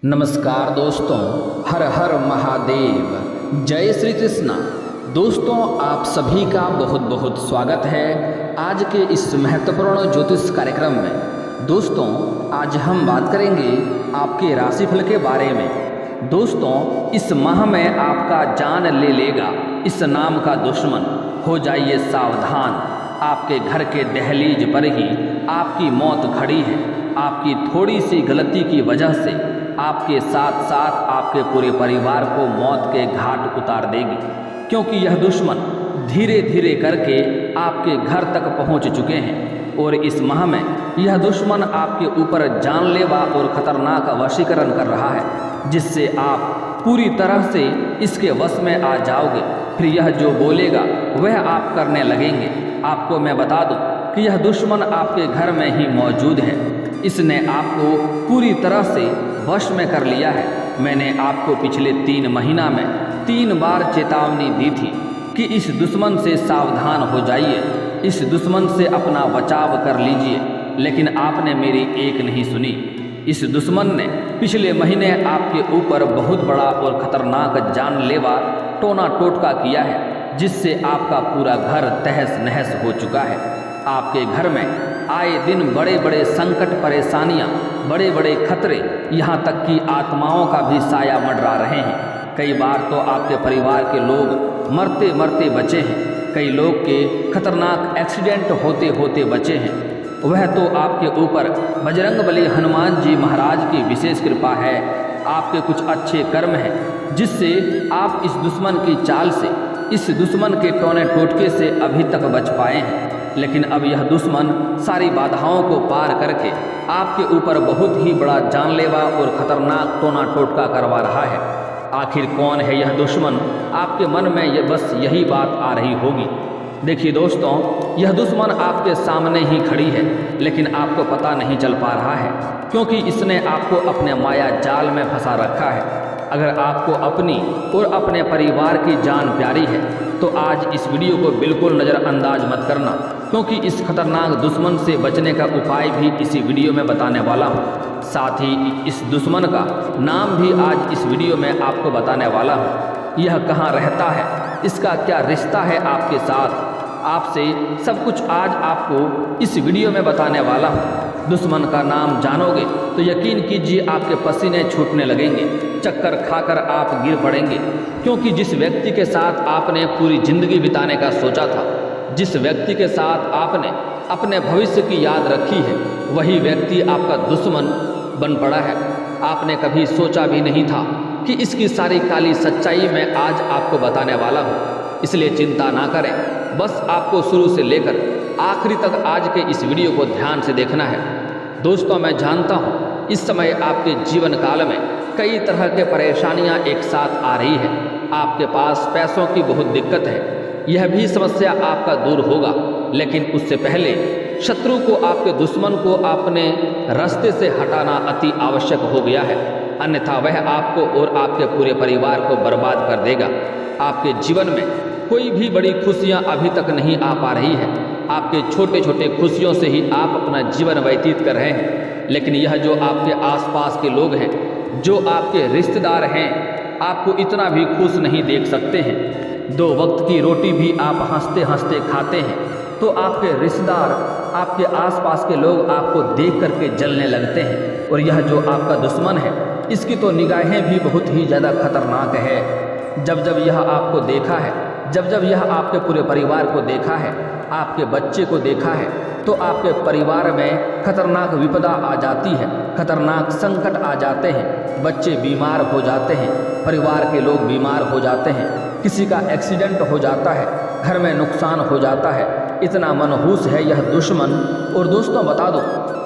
नमस्कार दोस्तों, हर हर महादेव, जय श्री कृष्णा। दोस्तों, आप सभी का बहुत बहुत स्वागत है आज के इस महत्वपूर्ण ज्योतिष कार्यक्रम में। दोस्तों, आज हम बात करेंगे आपके राशिफल के बारे में। दोस्तों, इस माह में आपका जान ले लेगा इस नाम का दुश्मन, हो जाइए सावधान। आपके घर के दहलीज पर ही आपकी मौत खड़ी है। आपकी थोड़ी सी गलती की वजह से आपके साथ साथ आपके पूरे परिवार को मौत के घाट उतार देगी, क्योंकि यह दुश्मन धीरे धीरे करके आपके घर तक पहुंच चुके हैं। और इस माह में यह दुश्मन आपके ऊपर जानलेवा और ख़तरनाक वशीकरण कर रहा है, जिससे आप पूरी तरह से इसके वश में आ जाओगे। फिर यह जो बोलेगा वह आप करने लगेंगे। आपको मैं बता दूं कि यह दुश्मन आपके घर में ही मौजूद है। इसने आपको पूरी तरह से वश में कर लिया है। मैंने आपको पिछले 3 महीना में 3 बार चेतावनी दी थी कि इस दुश्मन से सावधान हो जाइए, इस दुश्मन से अपना बचाव कर लीजिए, लेकिन आपने मेरी एक नहीं सुनी। इस दुश्मन ने पिछले महीने आपके ऊपर बहुत बड़ा और ख़तरनाक जानलेवा टोना टोटका किया है, जिससे आपका पूरा घर तहस नहस हो चुका है। आपके घर में आए दिन बड़े बड़े संकट, परेशानियां, बड़े बड़े खतरे, यहाँ तक कि आत्माओं का भी साया मंडरा रहे हैं। कई बार तो आपके परिवार के लोग मरते मरते बचे हैं। कई लोग के खतरनाक एक्सीडेंट होते होते बचे हैं। वह तो आपके ऊपर बजरंगबली हनुमान जी महाराज की विशेष कृपा है। आपके कुछ अच्छे कर्म हैं, जिससे आप इस दुश्मन की चाल से, इस दुश्मन के टोने टोटके से अभी तक बच पाए हैं। लेकिन अब यह दुश्मन सारी बाधाओं को पार करके आपके ऊपर बहुत ही बड़ा जानलेवा और ख़तरनाक टोना टोटका करवा रहा है। आखिर कौन है यह दुश्मन? आपके मन में बस यही बात आ रही होगी। देखिए दोस्तों, यह दुश्मन आपके सामने ही खड़ी है, लेकिन आपको पता नहीं चल पा रहा है, क्योंकि इसने आपको अपने माया जाल में फंसा रखा है। अगर आपको अपनी और अपने परिवार की जान प्यारी है तो आज इस वीडियो को बिल्कुल नज़रअंदाज मत करना, क्योंकि इस खतरनाक दुश्मन से बचने का उपाय भी इसी वीडियो में बताने वाला हूँ। साथ ही इस दुश्मन का नाम भी आज इस वीडियो में आपको बताने वाला हूँ। यह कहाँ रहता है, इसका क्या रिश्ता है आपके साथ, आपसे सब कुछ आज आपको इस वीडियो में बताने वाला हूँ। दुश्मन का नाम जानोगे तो यकीन कीजिए आपके पसीने छूटने लगेंगे, चक्कर खाकर आप गिर पड़ेंगे, क्योंकि जिस व्यक्ति के साथ आपने पूरी ज़िंदगी बिताने का सोचा था, जिस व्यक्ति के साथ आपने अपने भविष्य की याद रखी है, वही व्यक्ति आपका दुश्मन बन पड़ा है। आपने कभी सोचा भी नहीं था कि इसकी सारी काली सच्चाई मैं आज आपको बताने वाला हूँ। इसलिए चिंता ना करें, बस आपको शुरू से लेकर आखिरी तक आज के इस वीडियो को ध्यान से देखना है। दोस्तों, मैं जानता हूँ इस समय आपके जीवन काल में कई तरह के परेशानियाँ एक साथ आ रही है। आपके पास पैसों की बहुत दिक्कत है, यह भी समस्या आपका दूर होगा, लेकिन उससे पहले शत्रु को, आपके दुश्मन को अपने रास्ते से हटाना अति आवश्यक हो गया है, अन्यथा वह आपको और आपके पूरे परिवार को बर्बाद कर देगा। आपके जीवन में कोई भी बड़ी खुशियाँ अभी तक नहीं आ पा रही है। आपके छोटे छोटे खुशियों से ही आप अपना जीवन व्यतीत कर रहे हैं, लेकिन यह जो आपके आसपास के लोग हैं, जो आपके रिश्तेदार हैं, आपको इतना भी खुश नहीं देख सकते हैं। 2 वक्त की रोटी भी आप हंसते हंसते खाते हैं, तो आपके रिश्तेदार, आपके आसपास के लोग आपको देख करके जलने लगते हैं। और यह जो आपका दुश्मन है, इसकी तो निगाहें भी बहुत ही ज़्यादा खतरनाक है। जब जब यह आपको देखा है, जब जब यह आपके पूरे परिवार को देखा है, आपके बच्चे को देखा है, तो आपके परिवार में खतरनाक विपदा आ जाती है, खतरनाक संकट आ जाते हैं। बच्चे बीमार हो जाते हैं, परिवार के लोग बीमार हो जाते हैं, किसी का एक्सीडेंट हो जाता है, घर में नुकसान हो जाता है। इतना मनहूस है यह दुश्मन। और दोस्तों, बता दो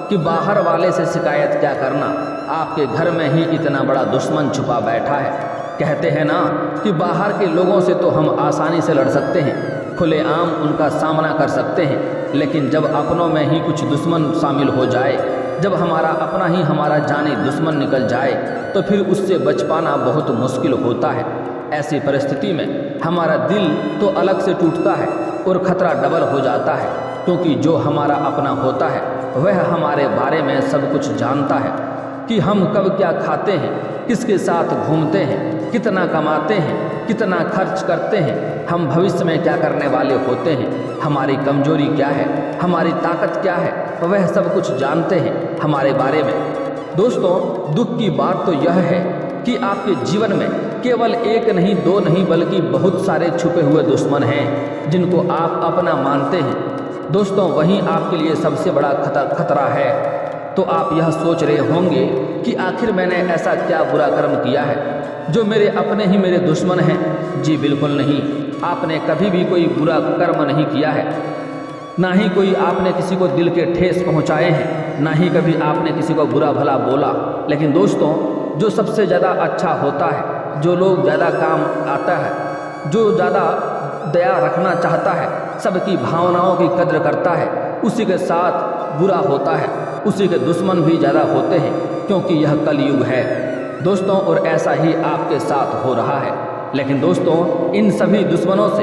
कि बाहर वाले से शिकायत क्या करना, आपके घर में ही इतना बड़ा दुश्मन छुपा बैठा है। कहते हैं ना कि बाहर के लोगों से तो हम आसानी से लड़ सकते हैं, खुलेआम उनका सामना कर सकते हैं, लेकिन जब अपनों में ही कुछ दुश्मन शामिल हो जाए, जब हमारा अपना ही हमारा जानी दुश्मन निकल जाए, तो फिर उससे बच पाना बहुत मुश्किल होता है। ऐसी परिस्थिति में हमारा दिल तो अलग से टूटता है और खतरा डबल हो जाता है, क्योंकि जो हमारा अपना होता है वह हमारे बारे में सब कुछ जानता है। कि हम कब क्या खाते हैं, किसके साथ घूमते हैं, कितना कमाते हैं, कितना खर्च करते हैं, हम भविष्य में क्या करने वाले होते हैं, हमारी कमजोरी क्या है, हमारी ताकत क्या है, वह सब कुछ जानते हैं हमारे बारे में। दोस्तों, दुख की बात तो यह है कि आपके जीवन में केवल एक नहीं, दो नहीं, बल्कि बहुत सारे छुपे हुए दुश्मन हैं जिनको आप अपना मानते हैं। दोस्तों, वहीं आपके लिए सबसे बड़ा खतरा है। तो आप यह सोच रहे होंगे कि आखिर मैंने ऐसा क्या बुरा कर्म किया है जो मेरे अपने ही मेरे दुश्मन हैं। जी बिल्कुल नहीं, आपने कभी भी कोई बुरा कर्म नहीं किया है, ना ही कोई आपने किसी को दिल के ठेस पहुंचाए हैं, ना ही कभी आपने किसी को बुरा भला बोला। लेकिन दोस्तों, जो सबसे ज़्यादा अच्छा होता है, जो लोग ज़्यादा काम आता है, जो ज़्यादा दया रखना चाहता है, सबकी भावनाओं की कद्र करता है, उसी के साथ बुरा होता है, उसी के दुश्मन भी ज़्यादा होते हैं, क्योंकि यह कलयुग है दोस्तों। और ऐसा ही आपके साथ हो रहा है। लेकिन दोस्तों, इन सभी दुश्मनों से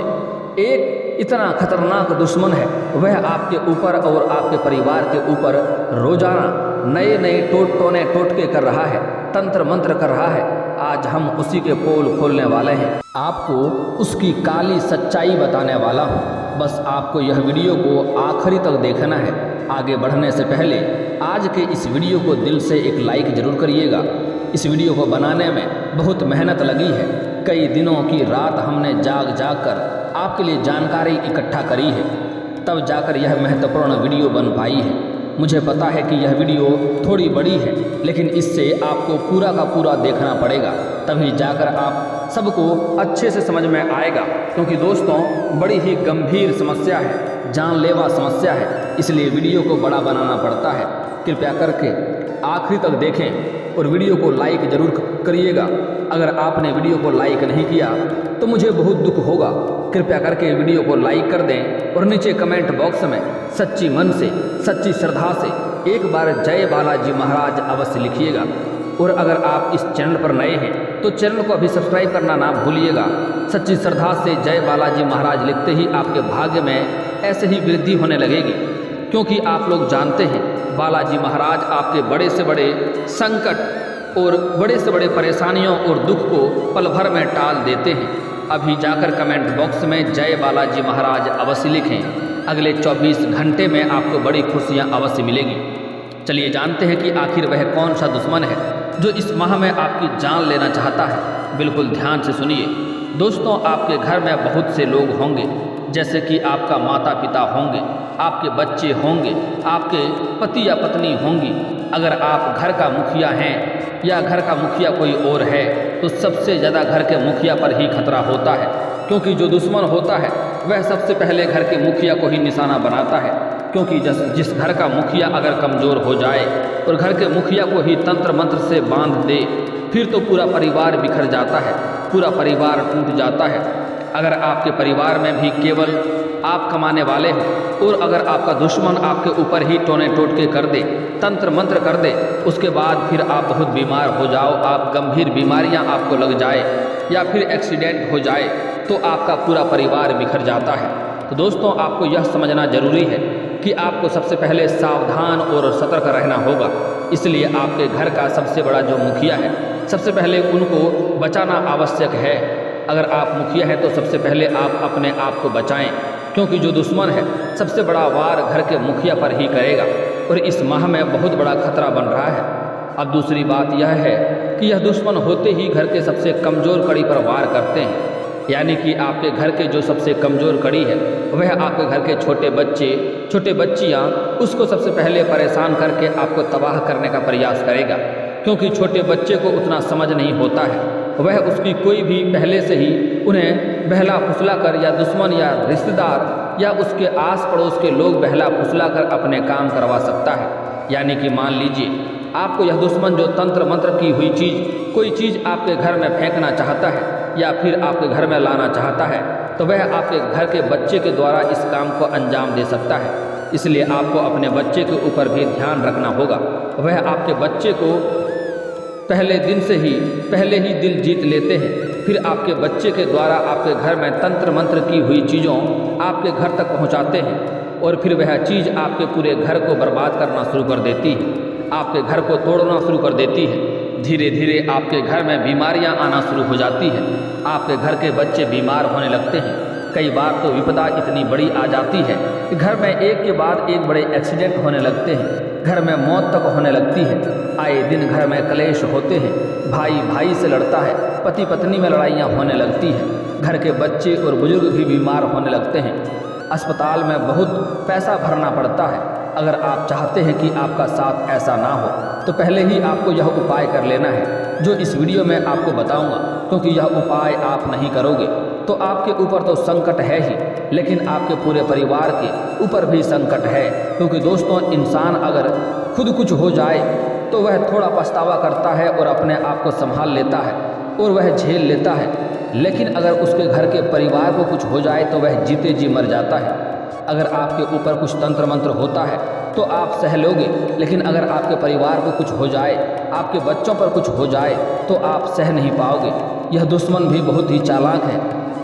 एक इतना खतरनाक दुश्मन है, वह आपके ऊपर और आपके परिवार के ऊपर रोजाना नए नए टोटके कर रहा है, तंत्र मंत्र कर रहा है। आज हम उसी के पोल खोलने वाले हैं, आपको उसकी काली सच्चाई बताने वाला हूँ। बस आपको यह वीडियो को आखिरी तक देखना है। आगे बढ़ने से पहले आज के इस वीडियो को दिल से एक लाइक ज़रूर करिएगा। इस वीडियो को बनाने में बहुत मेहनत लगी है, कई दिनों की रात हमने जाग कर आपके लिए जानकारी इकट्ठा करी है, तब जाकर यह महत्वपूर्ण वीडियो बन पाई है। मुझे पता है कि यह वीडियो थोड़ी बड़ी है, लेकिन इससे आपको पूरा का पूरा देखना पड़ेगा, तभी जाकर आप सबको अच्छे से समझ में आएगा। क्योंकि दोस्तों, बड़ी ही गंभीर समस्या है, जानलेवा समस्या है, इसलिए वीडियो को बड़ा बनाना पड़ता है। कृपया करके आखिरी तक देखें और वीडियो को लाइक ज़रूर करिएगा। अगर आपने वीडियो को लाइक नहीं किया तो मुझे बहुत दुख होगा। कृपया करके वीडियो को लाइक कर दें और नीचे कमेंट बॉक्स में सच्ची मन से, सच्ची श्रद्धा से एक बार जय बालाजी महाराज अवश्य लिखिएगा। और अगर आप इस चैनल पर नए हैं तो चैनल को अभी सब्सक्राइब करना ना भूलिएगा। सच्ची श्रद्धा से जय बालाजी महाराज लिखते ही आपके भाग्य में ऐसे ही वृद्धि होने लगेगी, क्योंकि आप लोग जानते हैं बालाजी महाराज आपके बड़े से बड़े संकट और बड़े से बड़े परेशानियों और दुख को पल भर में टाल देते हैं। अभी जाकर कमेंट बॉक्स में जय बालाजी महाराज अवश्य लिखें। अगले 24 घंटे में आपको बड़ी खुशियां अवश्य मिलेगी। चलिए जानते हैं कि आखिर वह कौन सा दुश्मन है जो इस माह में आपकी जान लेना चाहता है। बिल्कुल ध्यान से सुनिए दोस्तों, आपके घर में बहुत से लोग होंगे, जैसे कि आपका माता पिता होंगे, आपके बच्चे होंगे, आपके पति या पत्नी होंगी। अगर आप घर का मुखिया हैं या घर का मुखिया कोई और है तो सबसे ज़्यादा घर के मुखिया पर ही खतरा होता है, क्योंकि जो दुश्मन होता है वह सबसे पहले घर के मुखिया को ही निशाना बनाता है। क्योंकि जिस घर का मुखिया अगर कमज़ोर हो जाए और घर के मुखिया को ही तंत्र मंत्र से बांध दे, फिर तो पूरा परिवार बिखर जाता है, पूरा परिवार टूट जाता है। अगर आपके परिवार में भी केवल आप कमाने वाले हो और अगर आपका दुश्मन आपके ऊपर ही टोटके कर दे, तंत्र मंत्र कर दे, उसके बाद फिर आप बहुत बीमार हो जाओ, आप गंभीर बीमारियां आपको लग जाए या फिर एक्सीडेंट हो जाए, तो आपका पूरा परिवार बिखर जाता है। तो दोस्तों, आपको यह समझना जरूरी है कि आपको सबसे पहले सावधान और सतर्क रहना होगा। इसलिए आपके घर का सबसे बड़ा जो मुखिया है, सबसे पहले उनको बचाना आवश्यक है। अगर आप मुखिया हैं तो सबसे पहले आप अपने आप को बचाएं, क्योंकि जो दुश्मन है सबसे बड़ा वार घर के मुखिया पर ही करेगा और इस माह में बहुत बड़ा खतरा बन रहा है। अब दूसरी बात यह है कि यह दुश्मन होते ही घर के सबसे कमज़ोर कड़ी पर वार करते हैं, यानी कि आपके घर के जो सबसे कमज़ोर कड़ी है वह आपके घर के छोटे बच्चे, छोटे बच्चियाँ, उसको सबसे पहले परेशान करके आपको तबाह करने का प्रयास करेगा। क्योंकि छोटे बच्चे को उतना समझ नहीं होता है, वह उसकी कोई भी पहले से ही उन्हें बहला फुसला कर या दुश्मन या रिश्तेदार या उसके आस पड़ोस के लोग बहला फुसला कर अपने काम करवा सकता है। यानी कि मान लीजिए आपको यह दुश्मन जो तंत्र मंत्र की हुई चीज़, कोई चीज़ आपके घर में फेंकना चाहता है या फिर आपके घर में लाना चाहता है, तो वह आपके घर के बच्चे के द्वारा इस काम को अंजाम दे सकता है। इसलिए आपको अपने बच्चे के ऊपर भी ध्यान रखना होगा। वह आपके बच्चे को पहले ही दिल जीत लेते हैं, फिर आपके बच्चे के द्वारा आपके घर में तंत्र मंत्र की हुई चीज़ों आपके घर तक पहुंचाते हैं और फिर वह चीज़ आपके पूरे घर को बर्बाद करना शुरू कर देती है। आपके घर को तोड़ना शुरू कर देती है। धीरे धीरे आपके घर में बीमारियां आना शुरू हो जाती है। आपके घर के बच्चे बीमार होने लगते हैं। कई बार तो विपदा इतनी बड़ी आ जाती है कि घर में एक के बाद एक बड़े एक्सीडेंट होने लगते हैं। घर में मौत तक होने लगती है। आए दिन घर में कलेश होते हैं। भाई भाई से लड़ता है। पति पत्नी में लड़ाइयाँ होने लगती हैं। घर के बच्चे और बुजुर्ग भी बीमार होने लगते हैं। अस्पताल में बहुत पैसा भरना पड़ता है। अगर आप चाहते हैं कि आपका साथ ऐसा ना हो तो पहले ही आपको यह उपाय कर लेना है जो इस वीडियो में आपको बताऊंगा, क्योंकि यह उपाय आप नहीं करोगे तो आपके ऊपर तो संकट है ही, लेकिन आपके पूरे परिवार के ऊपर भी संकट है। क्योंकि दोस्तों, इंसान अगर खुद कुछ हो जाए तो वह थोड़ा पछतावा करता है और अपने आप को संभाल लेता है और वह झेल लेता है, लेकिन अगर उसके घर के परिवार को कुछ हो जाए तो वह जीते जी मर जाता है। अगर आपके ऊपर कुछ तंत्र मंत्र होता है तो आप सह लोगे, लेकिन अगर आपके परिवार को कुछ हो जाए, आपके बच्चों पर कुछ हो जाए तो आप सह नहीं पाओगे। यह दुश्मन भी बहुत ही चालाक है।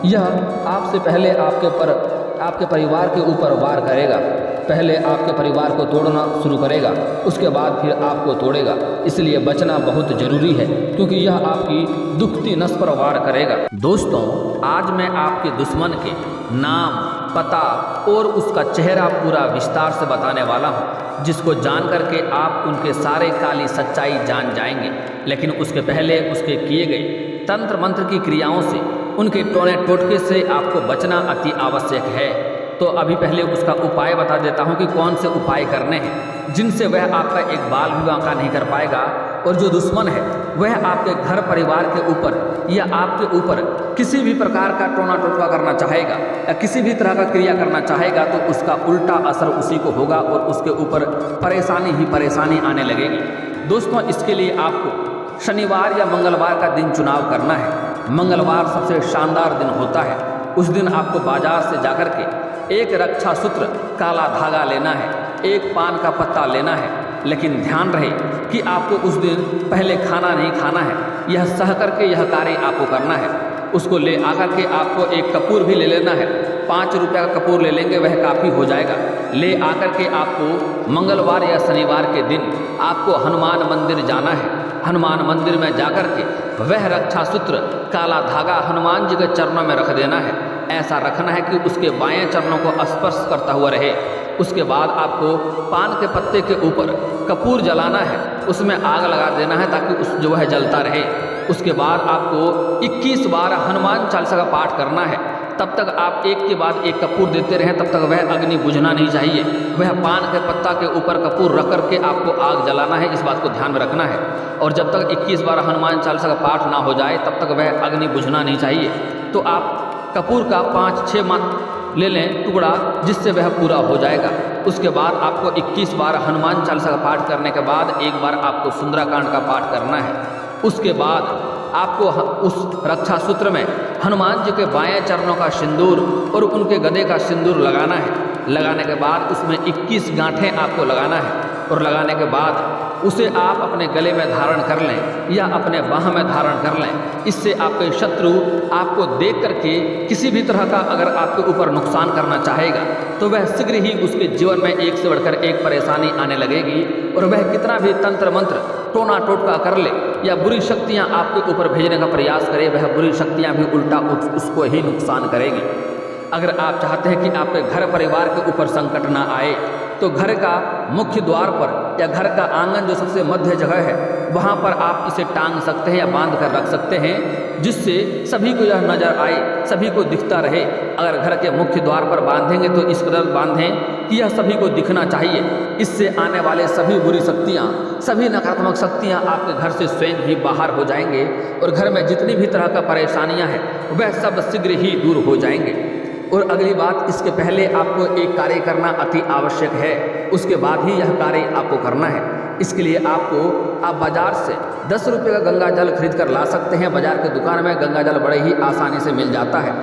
यह आपसे पहले आपके परिवार के ऊपर वार करेगा। पहले आपके परिवार को तोड़ना शुरू करेगा, उसके बाद फिर आपको तोड़ेगा। इसलिए बचना बहुत जरूरी है, क्योंकि यह आपकी दुखती नस पर वार करेगा। दोस्तों, आज मैं आपके दुश्मन के नाम, पता और उसका चेहरा पूरा विस्तार से बताने वाला हूँ, जिसको जान करके आप उनके सारे काली सच्चाई जान जाएंगे। लेकिन उसके पहले उसके किए गए तंत्र मंत्र की क्रियाओं से, उनके टोने टोटके से आपको बचना अति आवश्यक है। तो अभी पहले उसका उपाय बता देता हूँ कि कौन से उपाय करने हैं जिनसे वह आपका एक बाल भी बांका नहीं कर पाएगा, और जो दुश्मन है वह आपके घर परिवार के ऊपर या आपके ऊपर किसी भी प्रकार का टोना टोटका करना चाहेगा या किसी भी तरह का क्रिया करना चाहेगा तो उसका उल्टा असर उसी को होगा और उसके ऊपर परेशानी ही परेशानी आने लगेगी। दोस्तों, इसके लिए आपको शनिवार या मंगलवार का दिन चुनाव करना है। मंगलवार सबसे शानदार दिन होता है। उस दिन आपको बाजार से जाकर के एक रक्षा सूत्र काला धागा लेना है, एक पान का पत्ता लेना है, लेकिन ध्यान रहे कि आपको उस दिन पहले खाना नहीं खाना है। यह सह करके यह कार्य आपको करना है। उसको ले आकर के आपको एक कपूर भी ले लेना है। 5 रुपये का कपूर ले लेंगे, वह काफ़ी हो जाएगा। ले आकर के आपको मंगलवार या शनिवार के दिन आपको हनुमान मंदिर जाना है। हनुमान मंदिर में जाकर के वह रक्षा सूत्र काला धागा हनुमान जी के चरणों में रख देना है। ऐसा रखना है कि उसके बाएं चरणों को स्पर्श करता हुआ रहे। उसके बाद आपको पान के पत्ते के ऊपर कपूर जलाना है, उसमें आग लगा देना है ताकि उस जो है जलता रहे। उसके बाद आपको 21 बार हनुमान चालीसा का पाठ करना है। तब तक आप एक के बाद एक कपूर देते रहें, तब तक वह अग्नि बुझना नहीं चाहिए। वह पान के पत्ता के ऊपर कपूर रख करके आपको आग जलाना है, इस बात को ध्यान में रखना है। और जब तक 21 बार हनुमान चालीसा का पाठ ना हो जाए तब तक वह अग्नि बुझना नहीं चाहिए। तो आप कपूर का 5-6 ले लें टुकड़ा, जिससे वह पूरा हो जाएगा। उसके बाद आपको 21 बार हनुमान चालीसा का पाठ करने के बाद एक बार आपको सुंदराकांड का पाठ करना है। उसके बाद आपको उस रक्षा सूत्र में हनुमान जी के बाएं चरणों का सिंदूर और उनके गदे का सिंदूर लगाना है। लगाने के बाद उसमें 21 गांठें आपको लगाना है और लगाने के बाद उसे आप अपने गले में धारण कर लें या अपने बाह में धारण कर लें। इससे आपके शत्रु आपको देख करके किसी भी तरह का अगर आपके ऊपर नुकसान करना चाहेगा तो वह शीघ्र ही उसके जीवन में एक से बढ़कर एक परेशानी आने लगेगी। और वह कितना भी तंत्र मंत्र टोना टोटका कर ले या बुरी शक्तियां आपके ऊपर भेजने का प्रयास करे, वह बुरी शक्तियां भी उल्टा उसको ही नुकसान करेगी। अगर आप चाहते हैं कि आपके घर परिवार के ऊपर संकट ना आए तो घर का मुख्य द्वार पर या घर का आंगन जो सबसे मध्य जगह है वहाँ पर आप इसे टांग सकते हैं या बांध कर रख सकते हैं, जिससे सभी को यह नज़र आए, सभी को दिखता रहे। अगर घर के मुख्य द्वार पर बांधेंगे तो इस कदर बांधें कि यह सभी को दिखना चाहिए। इससे आने वाले सभी बुरी शक्तियाँ, सभी नकारात्मक शक्तियाँ आपके घर से स्वयं ही बाहर हो जाएंगे और घर में जितनी भी तरह का परेशानियाँ हैं वह सब शीघ्र ही दूर हो जाएंगे। और अगली बात, इसके पहले आपको एक कार्य करना अति आवश्यक है, उसके बाद ही यह कार्य आपको करना है। इसके लिए आप बाजार से 10 रुपये का गंगा जल खरीद कर ला सकते हैं। बाजार के दुकान में गंगा जल बड़े ही आसानी से मिल जाता है।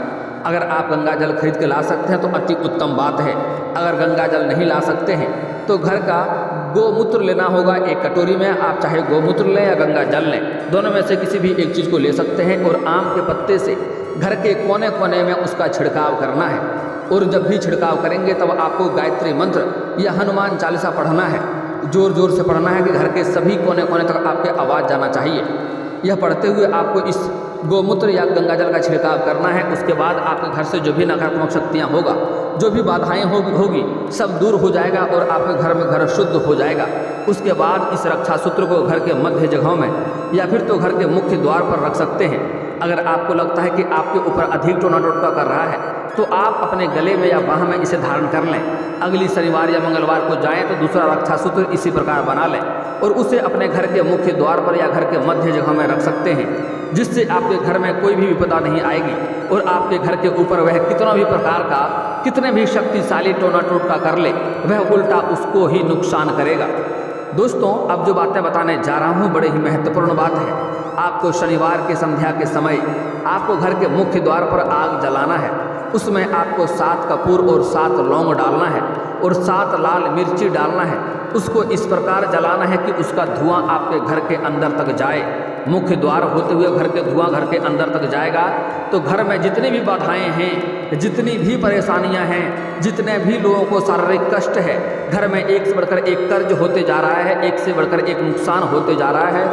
अगर आप गंगा जल खरीद के ला सकते हैं तो अति उत्तम बात है। अगर गंगा जल नहीं ला सकते हैं तो घर का गोमूत्र लेना होगा। एक कटोरी में आप चाहे गोमूत्र लें या गंगा जल लें, दोनों में से किसी भी एक चीज़ को ले सकते हैं। और आम के पत्ते से घर के कोने कोने में उसका छिड़काव करना है। और जब भी छिड़काव करेंगे तब आपको गायत्री मंत्र या हनुमान चालीसा पढ़ना है। ज़ोर ज़ोर से पढ़ना है कि घर के सभी कोने कोने तक आपके आवाज़ जाना चाहिए। यह पढ़ते हुए आपको इस गोमूत्र या गंगाजल का छिड़काव करना है। उसके बाद आपके घर से जो भी नकारात्मक शक्तियाँ होगा, जो भी बाधाएं होगी सब दूर हो जाएगा और आपके घर में घर शुद्ध हो जाएगा। उसके बाद इस रक्षा सूत्र को घर के मध्य जगहों में या फिर तो घर के मुख्य द्वार पर रख सकते हैं। अगर आपको लगता है कि आपके ऊपर अधिक टोना टोटका कर रहा है तो आप अपने गले में या बाह में इसे धारण कर लें। अगली शनिवार या मंगलवार को जाएं तो दूसरा रक्षा सूत्र इसी प्रकार बना लें और उसे अपने घर के मुख्य द्वार पर या घर के मध्य जगह में रख सकते हैं, जिससे आपके घर में कोई भी विपदा नहीं आएगी और आपके घर के ऊपर वह कितना भी प्रकार का कितने भी शक्तिशाली टोना टोटका कर ले वह उल्टा उसको ही नुकसान करेगा। दोस्तों, अब जो बातें बताने जा रहा हूँ बड़े ही महत्वपूर्ण बात है। आपको शनिवार के संध्या के समय आपको घर के मुख्य द्वार पर आग जलाना है। उसमें आपको 7 कपूर और 7 लौंग डालना है और 7 लाल मिर्ची डालना है। उसको इस प्रकार जलाना है कि उसका धुआं आपके घर के अंदर तक जाए। मुख्य द्वार होते हुए धुआं घर के अंदर तक जाएगा तो घर में जितनी भी बाधाएं हैं, जितनी भी परेशानियां हैं, जितने भी लोगों को शारीरिक कष्ट है, घर में एक से बढ़कर एक कर्ज होते जा रहा है, एक से बढ़कर एक नुकसान होते जा रहा है,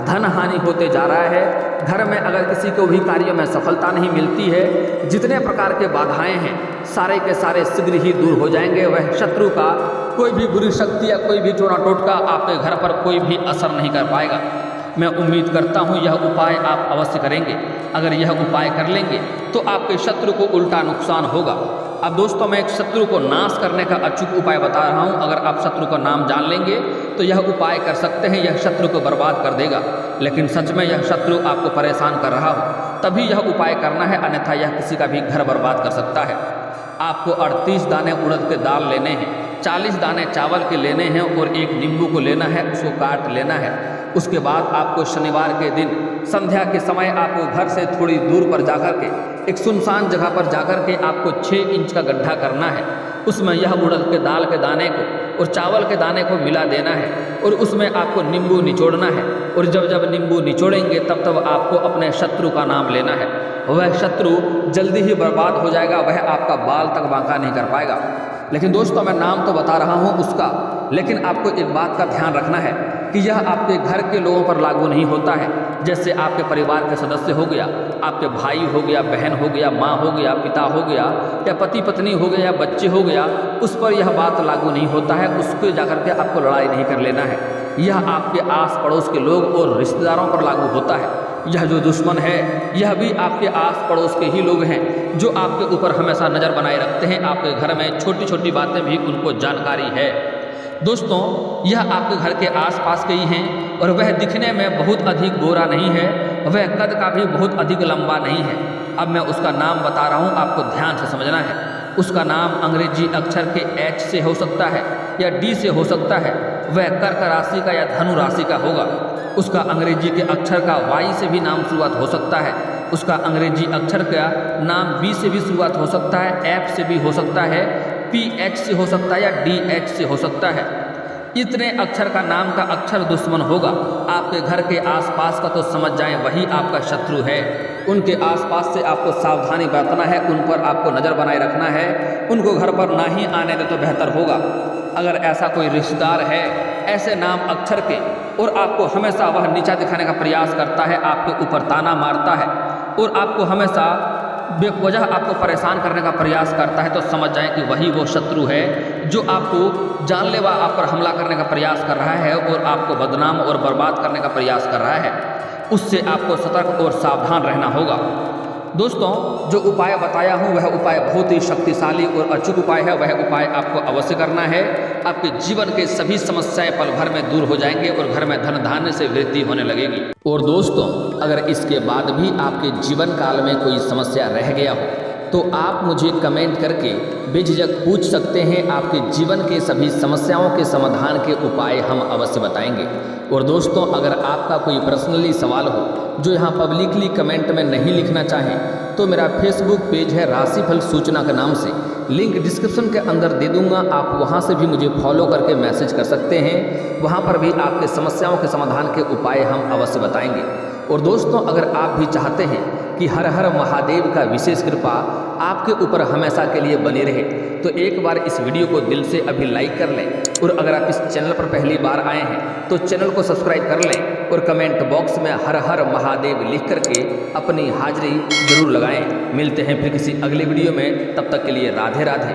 धन हानि होते जा रहा है, घर में अगर किसी को भी कार्य में सफलता नहीं मिलती है, जितने प्रकार के बाधाएं हैं सारे के सारे शीघ्र ही दूर हो जाएंगे। वह शत्रु का कोई भी बुरी शक्ति या कोई भी टोना टोटका आपके घर पर कोई भी असर नहीं कर पाएगा। मैं उम्मीद करता हूँ यह उपाय आप अवश्य करेंगे। अगर यह उपाय कर लेंगे तो आपके शत्रु को उल्टा नुकसान होगा। अब दोस्तों, मैं एक शत्रु को नाश करने का अचूक उपाय बता रहा हूँ। अगर आप शत्रु का नाम जान लेंगे तो यह उपाय कर सकते हैं। यह शत्रु को बर्बाद कर देगा। लेकिन सच में यह शत्रु आपको परेशान कर रहा हो तभी यह उपाय करना है, अन्यथा यह किसी का भी घर बर्बाद कर सकता है। आपको 38 दाने उड़द के दाल लेने हैं, 40 दाने चावल के लेने हैं और एक नींबू को लेना है, उसको काट लेना है। उसके बाद आपको शनिवार के दिन संध्या के समय आपको घर से थोड़ी दूर पर जाकर के एक सुनसान जगह पर जाकर के आपको 6 इंच का गड्ढा करना है। उसमें यह उड़द के दाल के दाने को और चावल के दाने को मिला देना है और उसमें आपको नींबू निचोड़ना है। और जब जब नींबू निचोड़ेंगे तब तब आपको अपने शत्रु का नाम लेना है। वह शत्रु जल्दी ही बर्बाद हो जाएगा, वह आपका बाल तक बांका नहीं कर पाएगा। लेकिन दोस्तों, मैं नाम तो बता रहा हूँ उसका, लेकिन आपको एक बात का ध्यान रखना है कि यह आपके घर के लोगों पर लागू नहीं होता है। जैसे आपके परिवार के सदस्य हो गया, आपके भाई हो गया, बहन हो गया, माँ हो गया, पिता हो गया, या पति पत्नी हो गया, या बच्चे हो गया, उस पर यह बात लागू नहीं होता है। उसको जाकर के आपको लड़ाई नहीं कर लेना है। यह आपके आस पड़ोस के लोग और रिश्तेदारों पर लागू होता है। यह जो दुश्मन है यह भी आपके आस पड़ोस के ही लोग हैं जो आपके ऊपर हमेशा नज़र बनाए रखते हैं। आपके घर में छोटी छोटी बातें भी उनको जानकारी है। दोस्तों, यह आपके घर के आसपास के ही हैं और वह दिखने में बहुत अधिक गोरा नहीं है, वह कद का भी बहुत अधिक लंबा नहीं है। अब मैं उसका नाम बता रहा हूँ, आपको ध्यान से समझना है। उसका नाम अंग्रेजी अक्षर के H से हो सकता है या D से हो सकता है। वह कर्क राशि का या धनु राशि का होगा। उसका अंग्रेजी के अक्षर का Y से भी नाम शुरुआत हो सकता है। उसका अंग्रेजी अक्षर का नाम B से भी शुरुआत हो सकता है, F से भी हो सकता है, PH से हो सकता है या DH से हो सकता है। इतने अक्षर का नाम का अक्षर दुश्मन होगा आपके घर के आसपास का, तो समझ जाएं वही आपका शत्रु है। उनके आसपास से आपको सावधानी बरतना है, उन पर आपको नज़र बनाए रखना है। उनको घर पर ना ही आने दे तो बेहतर होगा। अगर ऐसा कोई रिश्तेदार है ऐसे नाम अक्षर के और आपको हमेशा वह नीचा दिखाने का प्रयास करता है, आपके ऊपर ताना मारता है और आपको हमेशा बेवजह आपको परेशान करने का प्रयास करता है, तो समझ जाएं कि वही वो शत्रु है जो आपको जानलेवा आप पर हमला करने का प्रयास कर रहा है और आपको बदनाम और बर्बाद करने का प्रयास कर रहा है। उससे आपको सतर्क और सावधान रहना होगा। दोस्तों, जो उपाय बताया हूँ वह उपाय बहुत ही शक्तिशाली और अचूक उपाय है। वह उपाय आपको अवश्य करना है। आपके जीवन के सभी समस्याएं पल भर में दूर हो जाएंगे और घर में धन धान्य से वृद्धि होने लगेगी। और दोस्तों, अगर इसके बाद भी आपके जीवन काल में कोई समस्या रह गया हो तो आप मुझे कमेंट करके बेझिझक पूछ सकते हैं। आपके जीवन के सभी समस्याओं के समाधान के उपाय हम अवश्य बताएंगे। और दोस्तों, अगर आपका कोई पर्सनली सवाल हो जो यहाँ पब्लिकली कमेंट में नहीं लिखना चाहें तो मेरा फेसबुक पेज है राशिफल सूचना के नाम से, लिंक डिस्क्रिप्शन के अंदर दे दूंगा। आप वहाँ से भी मुझे फॉलो करके मैसेज कर सकते हैं। वहाँ पर भी आपके समस्याओं के समाधान के उपाय हम अवश्य बताएंगे। और दोस्तों, अगर आप भी चाहते हैं कि हर हर महादेव का विशेष कृपा आपके ऊपर हमेशा के लिए बनी रहे, तो एक बार इस वीडियो को दिल से अभी लाइक कर लें। और अगर आप इस चैनल पर पहली बार आए हैं तो चैनल को सब्सक्राइब कर लें और कमेंट बॉक्स में हर हर महादेव लिख करके अपनी हाजिरी जरूर लगाएं। मिलते हैं फिर किसी अगले वीडियो में, तब तक के लिए राधे राधे।